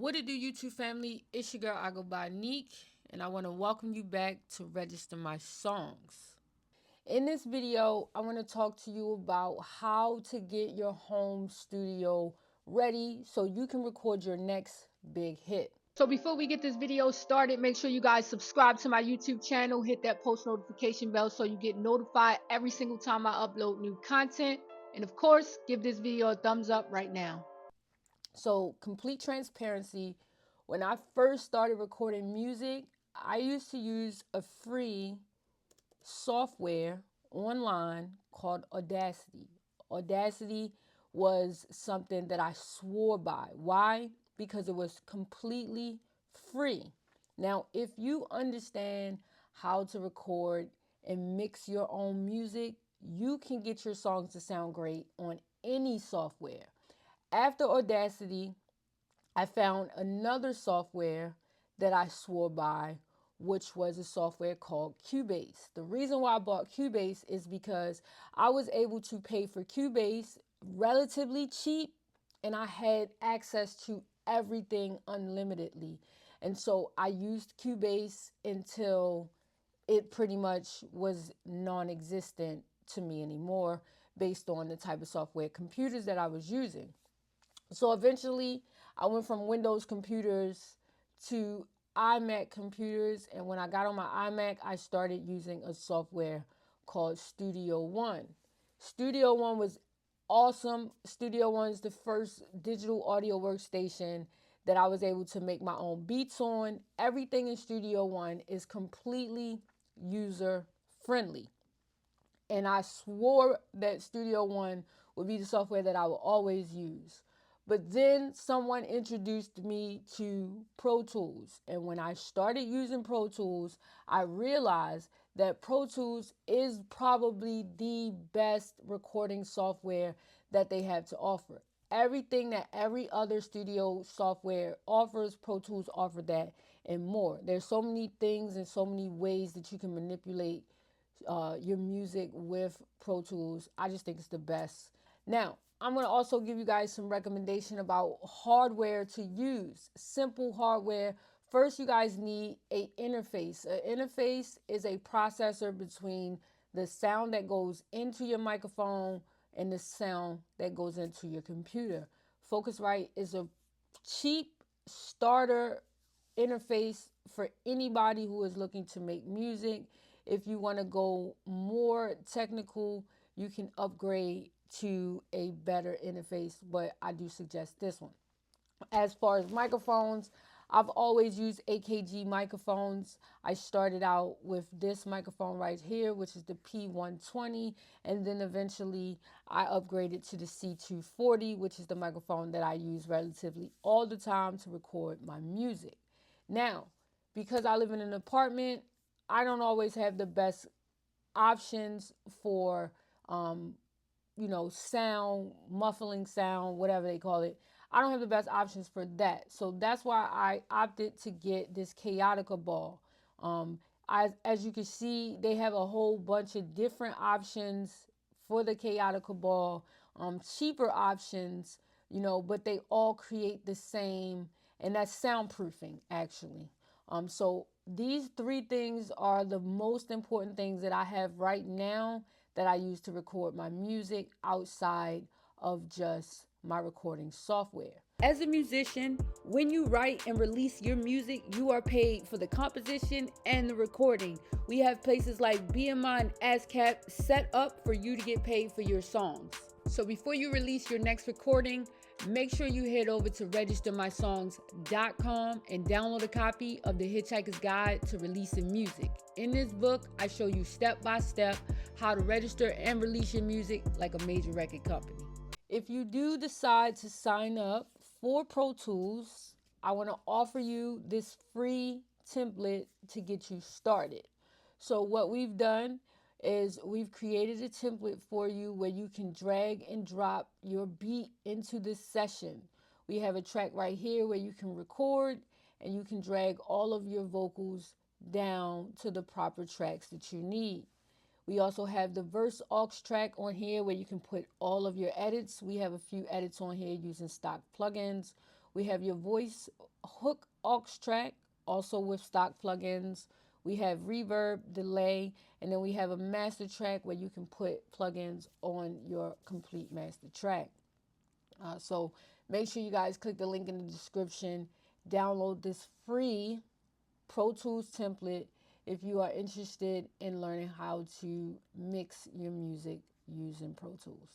What it do, YouTube family? It's your girl, I go by Neek, and I want to welcome you back to Register My Songs. In this video, I want to talk to you about how to get your home studio ready so you can record your next big hit. So before we get this video started, make sure you guys subscribe to my YouTube channel, hit that post notification bell so you get notified every single time I upload new content. And of course, give this video a thumbs up right now. So, complete transparency, when I first started recording music, I used to use a free software online called Audacity. Audacity was something that I swore by. Why? Because it was completely free. Now, if you understand how to record and mix your own music, you can get your songs to sound great on any software. After Audacity, I found another software that I swore by, which was a software called Cubase. The reason why I bought Cubase is because I was able to pay for Cubase relatively cheap, and I had access to everything unlimitedly. And so I used Cubase until it pretty much was non-existent to me anymore based on the type of software computers that I was using. So eventually I went from Windows computers to iMac computers. And when I got on my iMac, I started using a software called Studio One. Studio One was awesome. Studio One is the first digital audio workstation that I was able to make my own beats on. Everything in Studio One is completely user friendly. And I swore that Studio One would be the software that I would always use. But then someone introduced me to Pro Tools. And when I started using Pro Tools, I realized that Pro Tools is probably the best recording software that they have to offer. Everything that every other studio software offers, Pro Tools offer that and more. There's so many things and so many ways that you can manipulate your music with Pro Tools. I just think it's the best. Now, I'm going to also give you guys some recommendation about hardware to use. Simple hardware. First, you guys need an interface. An interface is a processor between the sound that goes into your microphone and the sound that goes into your computer. Focusrite is a cheap starter interface for anybody who is looking to make music. If you want to go more technical, you can upgrade to a better interface, but I do suggest this one. As far as microphones, I've always used AKG microphones. I started out with this microphone right here, which is the P120, and then eventually I upgraded to the C240, which is the microphone that I use relatively all the time to record my music. Now, because I live in an apartment, I don't always have the best options for, sound, muffling sound, whatever they call it. I don't have the best options for that. So that's why I opted to get this Chaotica ball. As you can see, they have a whole bunch of different options for the Chaotica ball, cheaper options, but they all create the same, and that's soundproofing actually. So these three things are the most important things that I have right now that I use to record my music outside of just my recording software. As a musician, when you write and release your music, you are paid for the composition and the recording. We have places like BMI and ASCAP set up for you to get paid for your songs. So before you release your next recording, make sure you head over to registermysongs.com and download a copy of the HitchHikers Guide to Releasing Music. In this book, I show you step by step how to register and release your music like a major record company. If you do decide to sign up for Pro Tools, I want to offer you this free template to get you started. So what we've done is we've created a template for you where you can drag and drop your beat into this session. We have a track right here where you can record and you can drag all of your vocals down to the proper tracks that you need. We also have the verse aux track on here where you can put all of your edits. We have a few edits on here using stock plugins. We have your voice hook aux track, also with stock plugins. We have reverb, delay, and then we have a master track where you can put plugins on your complete master track. So make sure you guys click the link in the description, download this free Pro Tools template if you are interested in learning how to mix your music using Pro Tools.